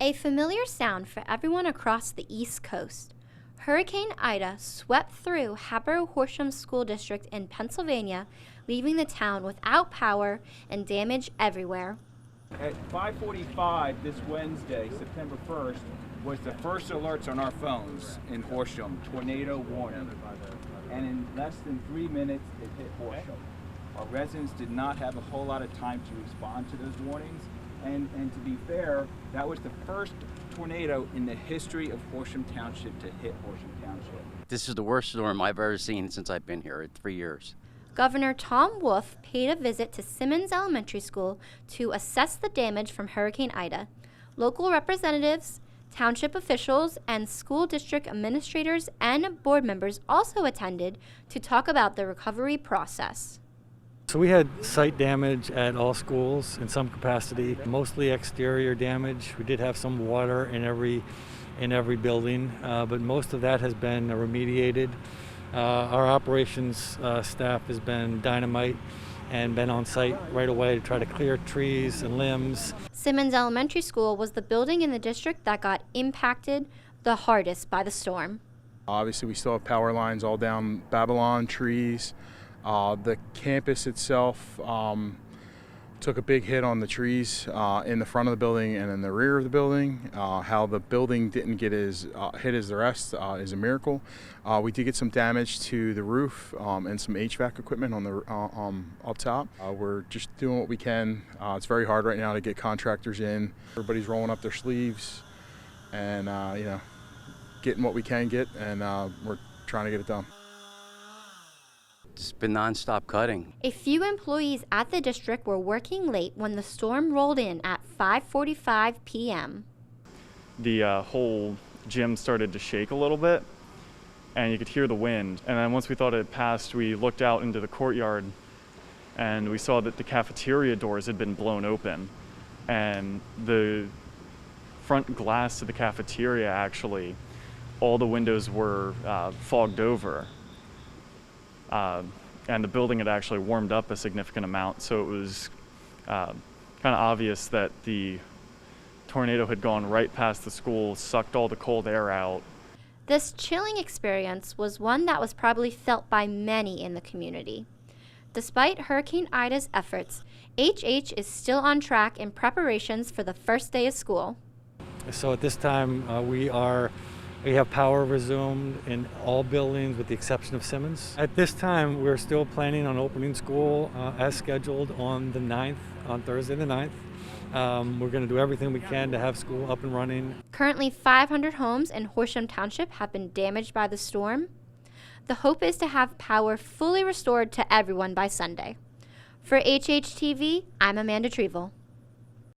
A familiar sound for everyone across the East Coast. Hurricane Ida swept through Hatboro-Horsham School District in Pennsylvania, leaving the town without power and damage everywhere. At 5:45 this Wednesday, September 1st, was the first alerts on our phones in Horsham, tornado warning. And in less than 3 minutes, it hit Horsham. Our residents did not have a whole lot of time to respond to those warnings. And to be fair, that was the first tornado in the history of Horsham Township to hit Horsham Township. This is the worst storm I've ever seen since I've been here at 3 years. Governor Tom Wolf paid a visit to Simmons Elementary School to assess the damage from Hurricane Ida. Local representatives, township officials, and school district administrators and board members also attended to talk about the recovery process. So we had site damage at all schools in some capacity, mostly exterior damage. We did have some water in every building, but most of that has been remediated. Our operations staff has been dynamite and been on site right away to try to clear trees and limbs. Simmons Elementary School was the building in the district that got impacted the hardest by the storm. Obviously, we still have power lines all down Babylon, trees. The campus itself took a big hit on the trees in the front of the building and in the rear of the building. How the building didn't get as hit as the rest is a miracle. We did get some damage to the roof and some HVAC equipment on the up top. We're just doing what we can. It's very hard right now to get contractors in. Everybody's rolling up their sleeves and getting what we can get, and we're trying to get it done. It's been nonstop cutting. A few employees at the district were working late when the storm rolled in at 5:45 p.m. The whole gym started to shake a little bit, and you could hear the wind. And then once we thought it had passed, we looked out into the courtyard, and we saw that the cafeteria doors had been blown open. And the front glass to the cafeteria, actually, all the windows were fogged over. And the building had actually warmed up a significant amount, so it was kind of obvious that the tornado had gone right past the school, sucked all the cold air out. This chilling experience was one that was probably felt by many in the community. Despite Hurricane Ida's efforts, HH is still on track in preparations for the first day of school. So at this time, we have power resumed in all buildings with the exception of Simmons. At this time, we're still planning on opening school as scheduled on the 9th, on Thursday the 9th. We're going to do everything we can to have school up and running. Currently, 500 homes in Horsham Township have been damaged by the storm. The hope is to have power fully restored to everyone by Sunday. For HHTV, I'm Amanda Trevel.